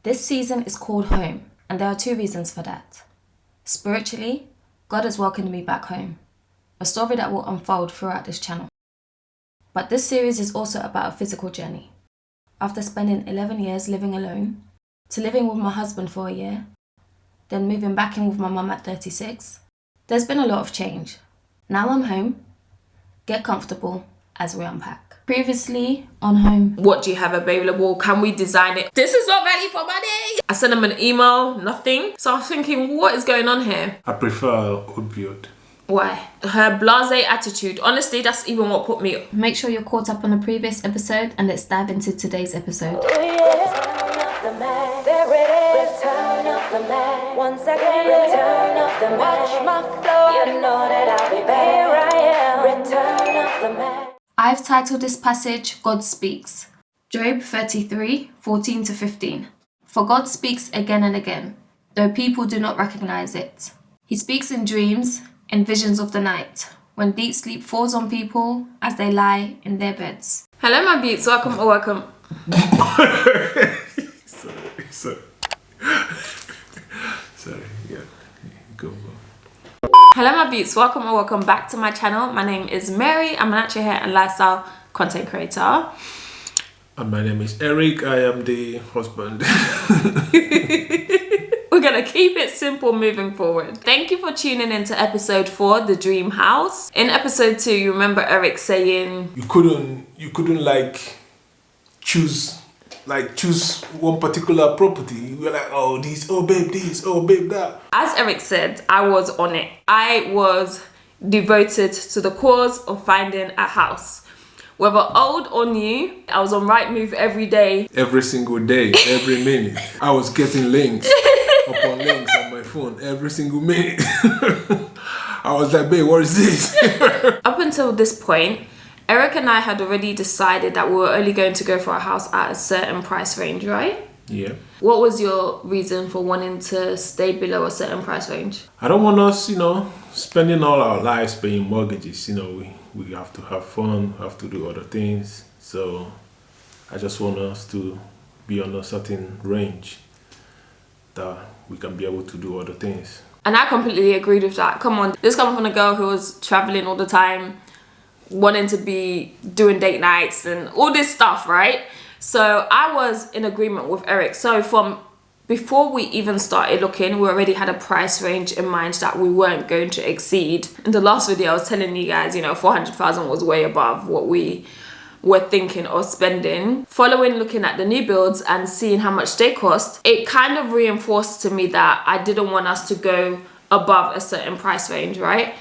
This season is called Home, and there are 2 reasons for that. Spiritually, God has welcomed me back home, a story that will unfold throughout this channel. But this series is also about a physical journey. After spending 11 years living alone, to living with my husband for a year, then moving back in with my mum at 36, there's been a lot of change. Now I'm home. Get comfortable as we unpack. Previously on Home. What do you have available? Can we design it? This is not ready for money. I sent him an email, nothing. So I'm thinking, what is going on here? I prefer wood build. Why? Her blasé attitude. Honestly, that's even what put me up. Make sure you're caught up on the previous episode and let's dive into today's episode. Once again, return of the man. Watch my flow. You know that I'll be back. Here I am. Return of the man. I've titled this passage, God Speaks. Job 33, 14 to 15. For God speaks again and again, though people do not recognize it. He speaks in dreams, in visions of the night, when deep sleep falls on people as they lie in their beds. Hello, my beats. Welcome or welcome. Sorry, yeah. Go. Hello, my beats. Welcome or welcome back to my channel. My name is Mary. I'm an natural hair and lifestyle content creator. And my name is Eric. I am the husband. We're gonna keep it simple moving forward. Thank you for tuning into episode 4, The Dream House. In episode 2, you remember Eric saying you couldn't like choose one particular property. You were like, oh this, oh babe this, oh babe that. As Eric said, I was on it. I was devoted to the cause of finding a house. Whether old or new, I was on Rightmove every day. Every single day, every minute. I was getting links upon links on my phone every single minute. I was like, babe, what is this? Up until this point, Eric and I had already decided that we were only going to go for a house at a certain price range, right? Yeah. What was your reason for wanting to stay below a certain price range? I don't want us, spending all our lives paying mortgages. We have to have fun, have to do other things. So I just want us to be on a certain range that we can be able to do other things. And I completely agreed with that. Come on, this comes from a girl who was traveling all the time, wanting to be doing date nights and all this stuff, right? So I was in agreement with Eric. So from before we even started looking, we already had a price range in mind that we weren't going to exceed. In the last video, I was telling you guys, 400,000 was way above what we were thinking of spending. Following looking at the new builds and seeing how much they cost, it kind of reinforced to me that I didn't want us to go above a certain price range, right?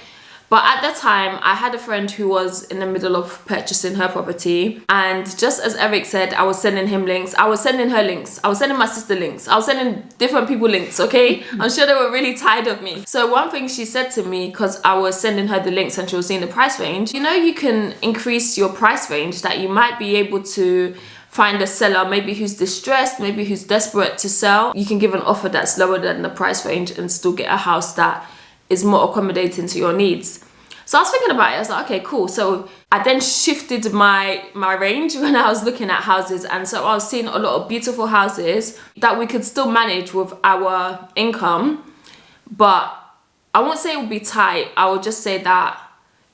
But at the time, I had a friend who was in the middle of purchasing her property. And just as Eric said, I was sending him links. I was sending her links. I was sending my sister links. I was sending different people links, okay? I'm sure they were really tired of me. So one thing she said to me, because I was sending her the links and she was seeing the price range, you can increase your price range, that you might be able to find a seller, maybe who's distressed, maybe who's desperate to sell. You can give an offer that's lower than the price range and still get a house that is more accommodating to your needs. So I was thinking about it. I was like, okay, cool. So I then shifted my range when I was looking at houses. And so I was seeing a lot of beautiful houses that we could still manage with our income. But I won't say it would be tight. I would just say that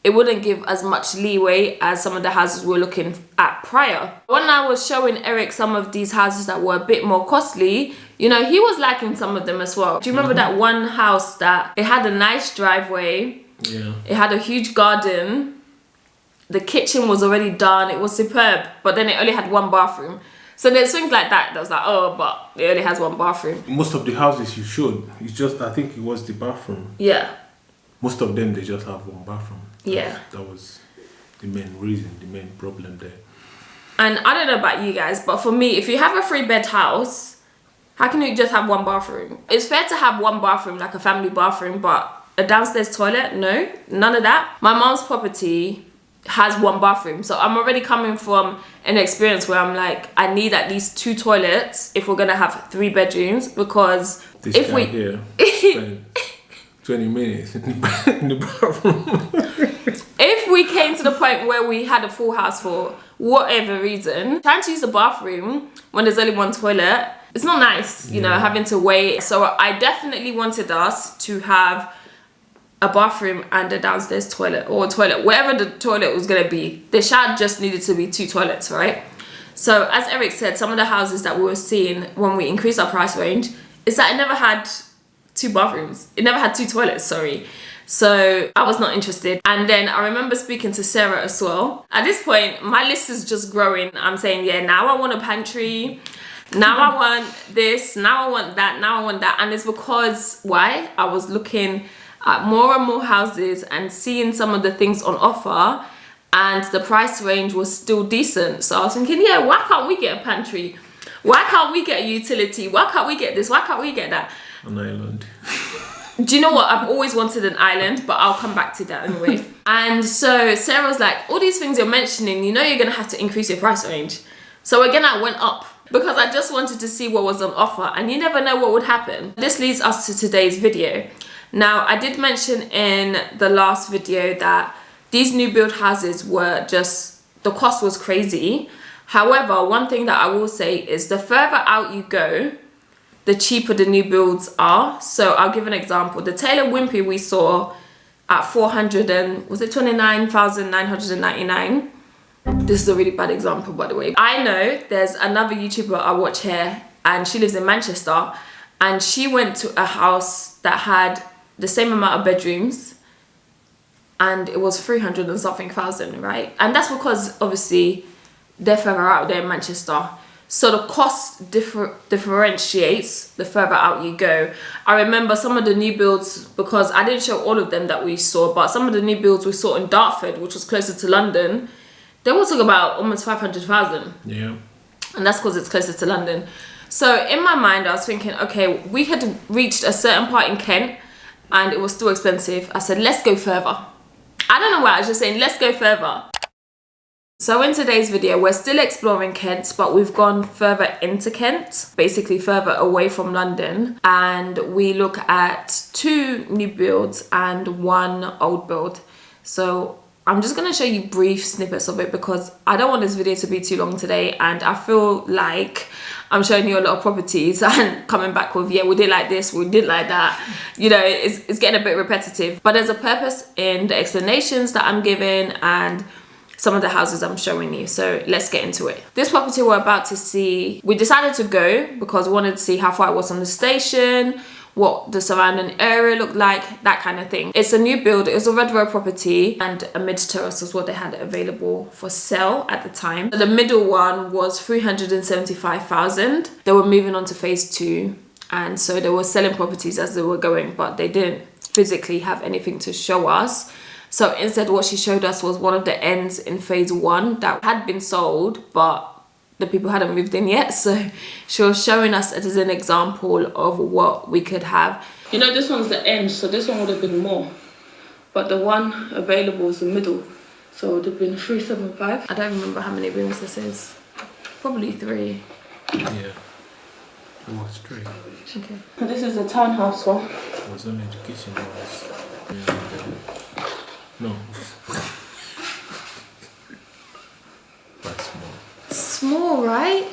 it wouldn't give as much leeway as some of the houses we were looking at prior. When I was showing Eric some of these houses that were a bit more costly, he was liking some of them as well. Do you remember that one house that it had a nice driveway? Yeah. It had a huge garden. The kitchen was already done. It was superb. But then it only had 1 bathroom. So there's things like that was like, oh, but it only has 1 bathroom. Most of the houses you showed, it's just, I think it was the bathroom. Yeah. Most of them, they just have 1 bathroom. That was the main reason, the main problem there. And I don't know about you guys, but for me, if you have a 3-bed house, how can you just have 1 bathroom? It's fair to have 1 bathroom, like a family bathroom, but a downstairs toilet? No, none of that. My mom's property has 1 bathroom. So I'm already coming from an experience where I'm like, I need at least 2 toilets if we're going to have 3 bedrooms, because this if we... here spend 20 minutes in the bathroom. If we came to the point where we had a full house for whatever reason, trying to use the bathroom when there's only 1 toilet it's not nice, you know, having to wait. So I definitely wanted us to have a bathroom and a downstairs toilet, or a toilet, wherever the toilet was gonna be. The shower just needed to be 2 toilets, right? So as Eric said, some of the houses that we were seeing when we increased our price range is that it never had 2 bathrooms. It never had 2 toilets, sorry. So I was not interested. And then I remember speaking to Sarah as well. At this point, my list is just growing. I'm saying, yeah, now I want a pantry. Now I want this. Now I want that. Now I want that. And it's because, why? I was looking at more and more houses and seeing some of the things on offer, and the price range was still decent. So I was thinking, yeah, why can't we get a pantry? Why can't we get a utility? Why can't we get this? Why can't we get that? An island. Do you know what? I've always wanted an island, but I'll come back to that anyway. And so Sarah was like, all these things you're mentioning, you know you're going to have to increase your price range. So again, I went up because I just wanted to see what was on offer, and you never know what would happen. This leads us to today's video. Now, I did mention in the last video that these new build houses were just, the cost was crazy. However, one thing that I will say is the further out you go, the cheaper the new builds are. So I'll give an example. The Taylor Wimpey we saw at 29,999. This is a really bad example, by the way. I know there's another YouTuber I watch here, and she lives in Manchester, and she went to a house that had the same amount of bedrooms, and it was 300 and something thousand, right? And that's because obviously they're further out there in Manchester. So the cost differentiates the further out you go. I remember some of the new builds, because I didn't show all of them that we saw, but some of the new builds we saw in Dartford, which was closer to London, they were talking about almost 500,000. Yeah. And that's because it's closer to London. So in my mind, I was thinking, okay, we had reached a certain part in Kent and it was still expensive. I said, let's go further. I don't know why, I was just saying, let's go further. So in today's video, we're still exploring Kent, but we've gone further into Kent, basically further away from London. And we look at 2 new builds and 1 old build. So I'm just gonna show you brief snippets of it because I don't want this video to be too long today, and I feel like I'm showing you a lot of properties and coming back with, yeah, we did like this, we did like that. You know, it's getting a bit repetitive, but there's a purpose in the explanations that I'm giving and some of the houses I'm showing you. So let's get into it. This property we're about to see, we decided to go because we wanted to see how far it was from the station, what the surrounding area looked like, that kind of thing. It's a new build, it was a Red Row property, and a mid-terrace was what they had available for sale at the time. The middle one was 375,000. They were moving on to phase 2, and so they were selling properties as they were going, but they didn't physically have anything to show us. So instead what she showed us was one of the ends in phase 1 that had been sold, but the people hadn't moved in yet. So she was showing us it as an example of what we could have. You know, this one's the end, so this one would have been more. But the one available is the middle. So it would have been 375. I don't remember how many rooms this is. Probably 3. Yeah. It was 3. Okay. This is the townhouse one. It was only the kitchen was. No. Quite small. Small, right?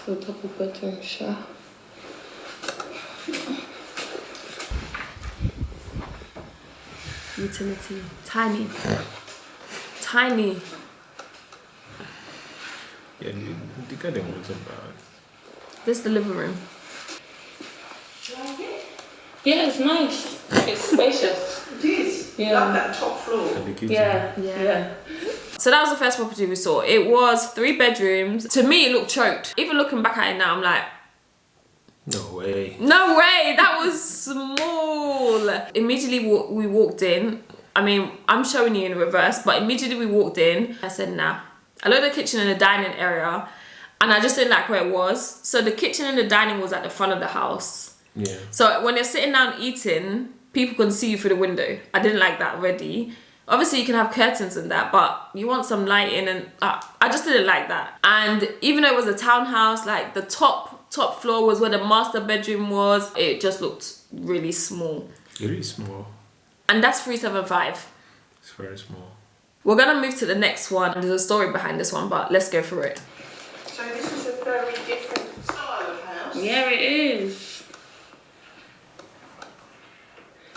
So double bedroom shower. Utility. Tiny. Tiny. Yeah, the garden wasn't bad. This is the living room. Yeah, it's nice. It's spacious. It is. Yeah. Love that top floor. And the kitchen. Yeah. So that was the first property we saw. It was 3 bedrooms. To me, it looked choked. Even looking back at it now, I'm like, No way. no way, that was small. Immediately we walked in. I mean, I'm showing you in reverse, but immediately we walked in, I said, nah. I looked at the kitchen and the dining area, and I just didn't like where it was. So the kitchen and the dining was at the front of the house. Yeah. So when you're sitting down eating, people can see you through the window. I didn't like that already. Obviously you can have curtains and that, but you want some lighting, and I just didn't like that. And even though it was a townhouse, like the top floor was where the master bedroom was, it just looked really small. It is small. And that's 375. It's very small. We're gonna move to the next one. There's a story behind this one, but let's go through it. So this is a very different style of house. Yeah, it is.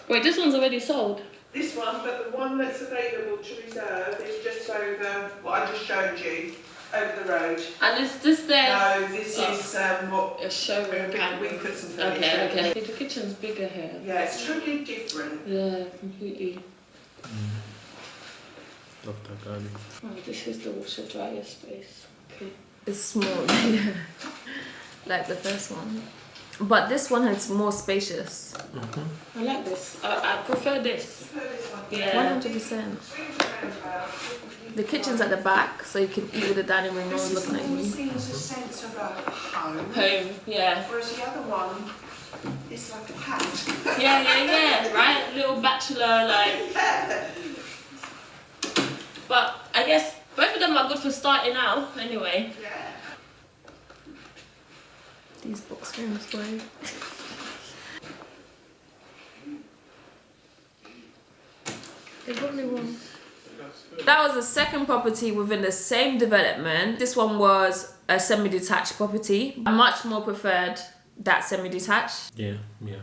Wait, this one's already sold. This one, but the one that's available to reserve is just over what I just showed you, over the road. And is this there? No, this is what A showroom. we put some furniture. Okay. The kitchen's bigger here. Yeah, it's totally different. Yeah, completely. Love that garden. Oh, this is the washer dryer space. Okay. It's small, like the first one. But this one is more spacious. I like this. I prefer this. Yeah. 100%. The kitchen's at the back, so you can eat with the dining room no one's looking at you. Seems a sense of a home. Home, yeah. Whereas the other one is like a house. Yeah, right? Little bachelor, like. But I guess both of them are good for starting out, anyway. Yeah. These box rooms, though. They probably won't. That was the second property within the same development. This one was a semi-detached property. I much more preferred that semi-detached. Yeah,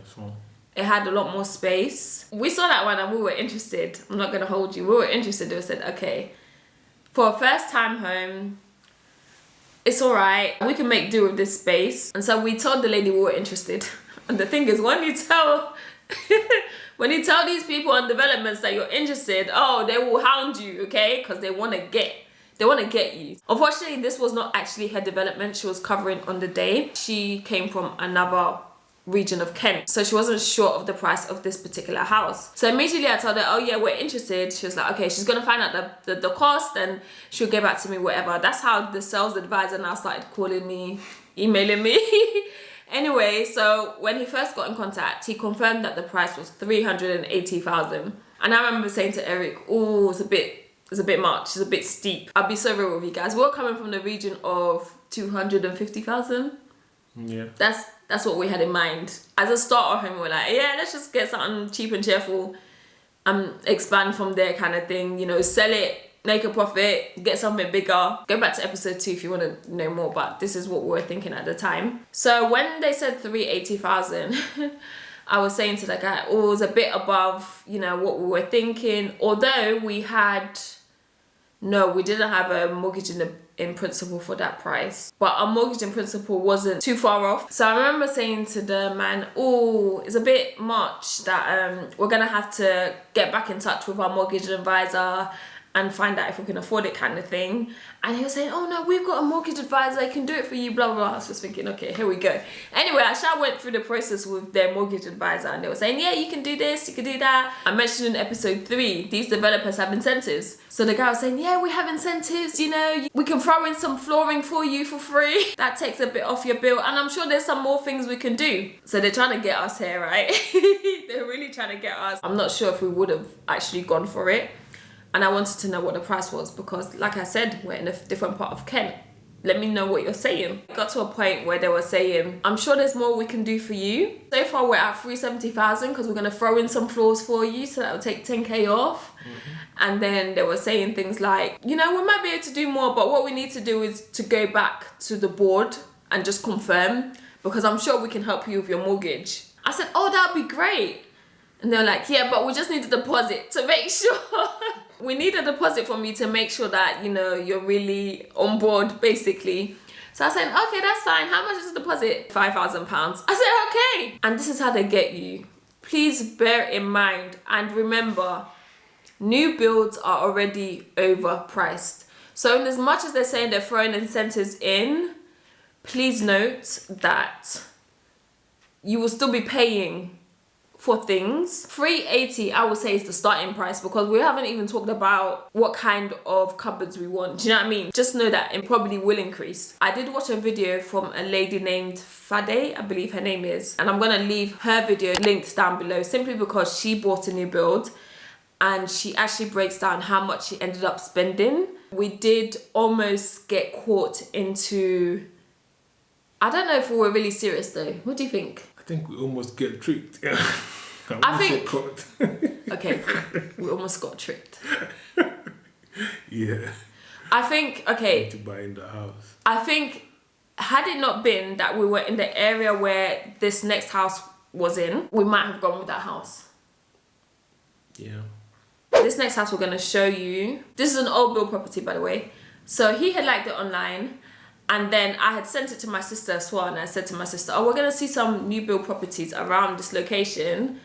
so. It had a lot more space. We saw that one and we were interested. I'm not gonna hold you. We were interested. We said, okay, for a first time home, it's all right. We can make do with this space. And so we told the lady we were interested. And the thing is, when you tell these people on developments that you're interested, oh, they will hound you, okay? Because they want to get you. Unfortunately, this was not actually her development she was covering on the day. She came from another region of Kent, so she wasn't sure of the price of this particular house. So immediately I told her, oh yeah, we're interested. She was like, okay, she's gonna find out the cost and she'll get back to me, whatever. That's how the sales advisor now started calling me, emailing me. Anyway, so when he first got in contact, he confirmed that the price was 380,000. And I remember saying to Eric, oh, it's a bit much, it's a bit steep. I'll be so real with you guys. We're coming from the region of 250,000. Yeah. That's what we had in mind. As a starter home, we're like, yeah, let's just get something cheap and cheerful and expand from there kind of thing. You know, sell it, make a profit, get something bigger. Go back to episode 2 if you want to know more, but this is what we were thinking at the time. So when they said 380,000, I was saying to the guy, oh, it was a bit above, you know, what we were thinking. Although we didn't have a mortgage in principle for that price, but our mortgage in principle wasn't too far off. So I remember saying to the man, oh, it's a bit much that we're gonna have to get back in touch with our mortgage advisor and find out if we can afford it kind of thing. And he was saying, oh no, we've got a mortgage advisor, I can do it for you, blah, blah, blah. I was just thinking, okay, here we go. Anyway, I went through the process with their mortgage advisor and they were saying, yeah, you can do this, you can do that. I mentioned in episode 3, these developers have incentives. So the guy was saying, yeah, we have incentives, you know, we can throw in some flooring for you for free. That takes a bit off your bill. And I'm sure there's some more things we can do. So they're trying to get us here, right? They're really trying to get us. I'm not sure if we would have actually gone for it. And I wanted to know what the price was because, like I said, we're in a different part of Kent. Let me know what you're saying. It got to a point where they were saying, I'm sure there's more we can do for you. So far, we're at 370,000 because we're going to throw in some floors for you. So that will take 10K off. Mm-hmm. And then they were saying things like, you know, we might be able to do more, but what we need to do is to go back to the board and just confirm because I'm sure we can help you with your mortgage. I said, oh, that'd be great. And they're like, yeah, but we just need a deposit to make sure. We need a deposit from you to make sure that, you know, you're really on board, basically. So I said, okay, that's fine. How much is the deposit? £5,000. I said, okay. And this is how they get you. Please bear in mind and remember, new builds are already overpriced. So in as much as they're saying they're throwing incentives in, please note that you will still be paying for things. 380, I would say, is the starting price because we haven't even talked about what kind of cupboards we want. Do you know what I mean? Just know that it probably will increase. I did watch a video from a lady named Fade, I believe her name is, and I'm gonna leave her video linked down below simply because she bought a new build and she actually breaks down how much she ended up spending. We did almost get caught into, I don't know if we were really serious though. What do you think? I think we almost get tricked. I think. Okay, we almost got tricked. Yeah. I think, okay, To buy in the house. I think had it not been that we were in the area where this next house was in, we might have gone with that house. Yeah. This next house we're going to show you, this is an old build property, by the way. So he had liked it online, and then I had sent it to my sister as well, and I said to my sister, oh, we're going to see some new build properties around this location.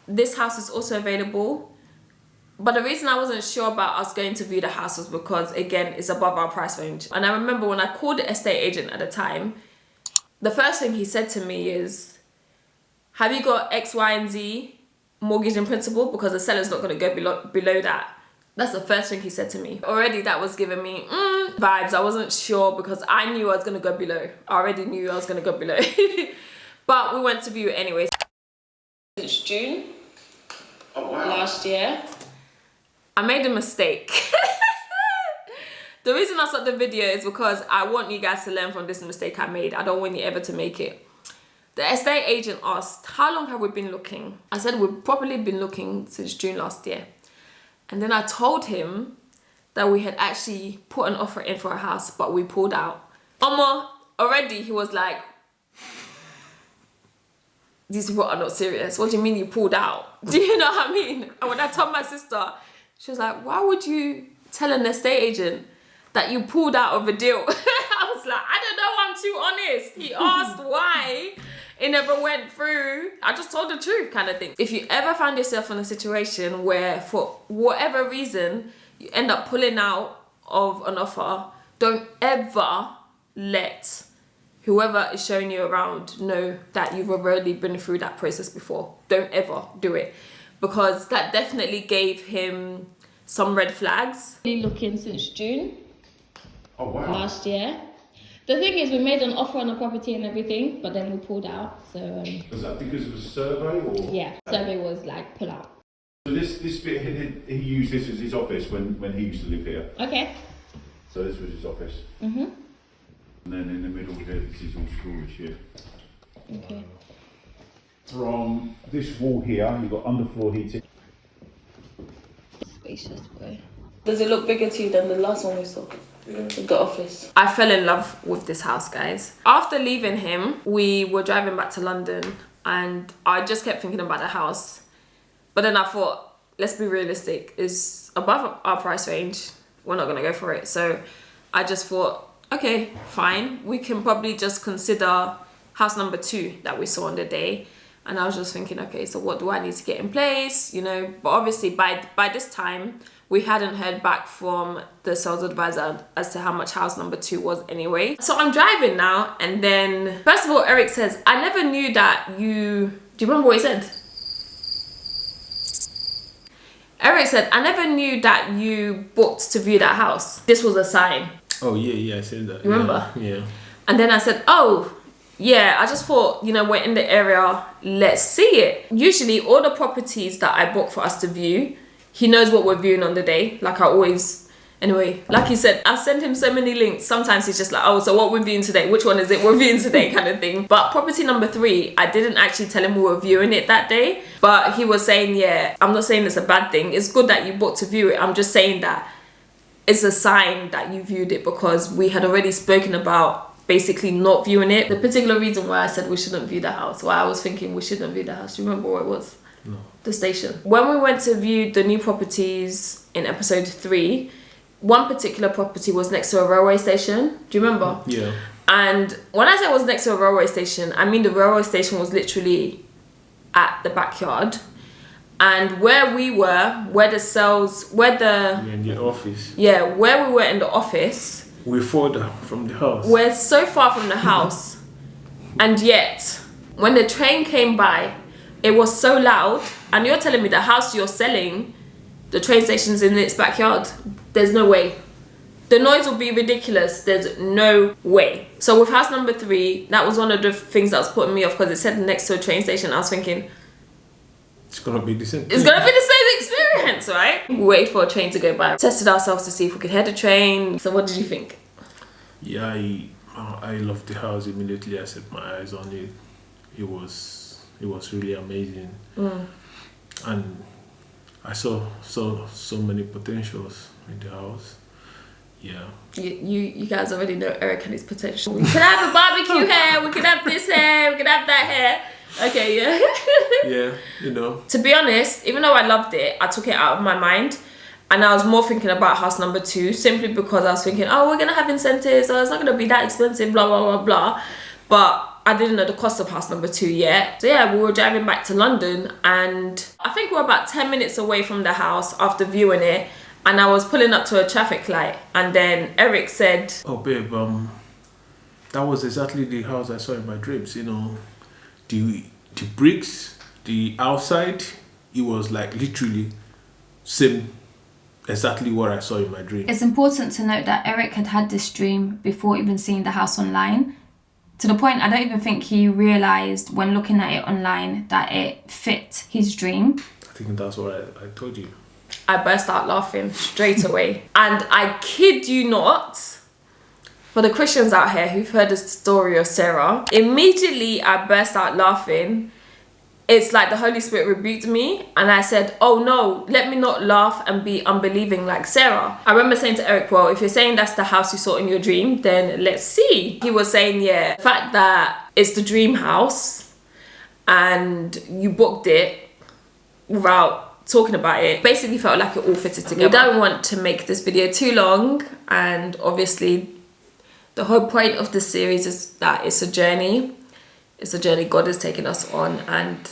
This house is also available. But the reason I wasn't sure about us going to view the house was because, again, it's above our price range. And I remember when I called the estate agent at the time, the first thing he said to me is, have you got X, Y, and Z mortgage in principle? Because the seller's not going to go below that. That's the first thing he said to me. Already that was giving me vibes. I wasn't sure because I knew I was going to go below. I already knew I was going to go below. But we went to view it anyways. Since June last year. I made a mistake. The reason I started the video is because I want you guys to learn from this mistake I made. I don't want you ever to make it. The estate agent asked, how long have we been looking? I said, we've probably been looking since June last year. And then I told him that we had actually put an offer in for a house, but we pulled out. Already he was like, these people are not serious. What do you mean you pulled out? Do you know what I mean? And when I told my sister, she was like, why would you tell an estate agent that you pulled out of a deal? I was like, I don't know, I'm too honest. He asked why it never went through. I just told the truth, kind of thing. If you ever find yourself in a situation where for whatever reason you end up pulling out of an offer, don't ever let whoever is showing you around know that you've already been through that process before. Don't ever do it, because that definitely gave him some red flags. Been looking since June last year. The thing is, we made an offer on the property and everything, but then we pulled out. So was that because of a survey, or? yeah, survey was like pull out. So this bit, he used this as his office when he used to live here. Okay. So this was his office. Mhm. And then in the middle here, this is all storage here. Okay. From this wall here, you've got underfloor heating. Spacious boy. Does it look bigger to you than the last one we saw? The office. I fell in love with this house, guys. After leaving him, we were driving back to London, and I just kept thinking about the house. But then I thought, let's be realistic. It's above our price range. We're not gonna go for it. So I just thought, okay, fine. We can probably just consider house number 2 that we saw on the day. And I was just thinking, okay, so what do I need to get in place? You know, but obviously by this time, we hadn't heard back from the sales advisor as to how much house number 2 was anyway. So I'm driving now, and then, first of all, Eric says, I never knew that you... Do you remember what he said? Eric said, I never knew that you booked to view that house. This was a sign. Oh, yeah, I said that. You remember? Yeah. And then I said, oh, yeah, I just thought, you know, we're in the area, let's see it. Usually all the properties that I book for us to view, he knows what we're viewing on the day. Like I always, anyway, like he said, I send him so many links. Sometimes he's just like, oh, so what we're viewing today? Which one is it we're viewing today, kind of thing. But property number 3, I didn't actually tell him we were viewing it that day. But he was saying, yeah, I'm not saying it's a bad thing. It's good that you booked to view it. I'm just saying that it's a sign that you viewed it, because we had already spoken about basically not viewing it. The particular reason why I said we shouldn't view the house, why I was thinking we shouldn't view the house, do you remember what it was? No. The station. When we went to view the new properties in episode 3, one particular property was next to a railway station. Do you remember? Yeah. And when I say it was next to a railway station, I mean the railway station was literally at the backyard. And where we were, where the cells, where the... In the office. Yeah, where we were in the office... We're further from the house. We're so far from the house, and yet when the train came by, it was so loud. And you're telling me the house you're selling, the train station's in its backyard? There's no way. The noise will be ridiculous. There's no way. So with house number 3, that was one of the things that was putting me off, because it said next to a train station. I was thinking, it's gonna be the same. It's gonna be the same experience, right? We waited for a train to go by. Tested ourselves to see if we could head a train. So what did you think? Yeah, I loved the house immediately. I set my eyes on it. It was really amazing, and I saw so many potentials in the house. Yeah. You guys already know Eric and his potential. We can have a barbecue hair, we can have this hair, we can have that hair. Okay, yeah. Yeah, you know. To be honest, even though I loved it, I took it out of my mind. And I was more thinking about house number 2, simply because I was thinking, oh, we're going to have incentives, oh, it's not going to be that expensive, blah, blah, blah, blah. But I didn't know the cost of house number 2 yet. So yeah, we were driving back to London, and I think we were about 10 minutes away from the house after viewing it. And I was pulling up to a traffic light, and then Eric said, oh babe, that was exactly the house I saw in my dreams, you know. The bricks, the outside, it was like literally same, exactly what I saw in my dream. It's important to note that Eric had this dream before even seeing the house online, to the point I don't even think he realised when looking at it online that it fit his dream. I think that's what I told you. I burst out laughing straight away. And I kid you not, for the Christians out here who've heard the story of Sarah, immediately I burst out laughing. It's like the Holy Spirit rebuked me, and I said, oh no, let me not laugh and be unbelieving like Sarah. I remember saying to Eric, well, if you're saying that's the house you saw in your dream, then let's see. He was saying, yeah, the fact that it's the dream house and you booked it without talking about it, basically felt like it all fitted together. We don't want to make this video too long, and obviously the whole point of this series is that it's a journey. It's a journey God has taken us on, and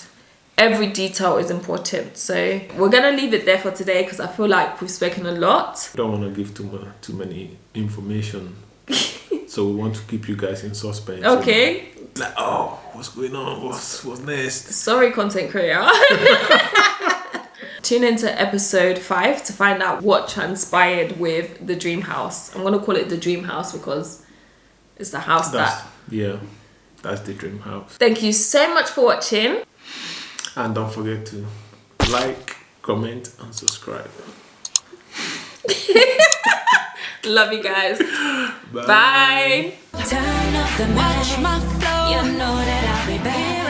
every detail is important. So we're gonna leave it there for today because I feel like we've spoken a lot. I don't want to give too many information, so we want to keep you guys in suspense. Okay. Like, oh, what's going on? What's next? Sorry, content creator. Tune into episode 5 to find out what transpired with the dream house. I'm gonna call it the dream house because it's the house Yeah, that's the dream house. Thank you so much for watching. And don't forget to like, comment, and subscribe. Love you guys. Bye. Bye. Turn up the match, my flow. You know that I'll be back.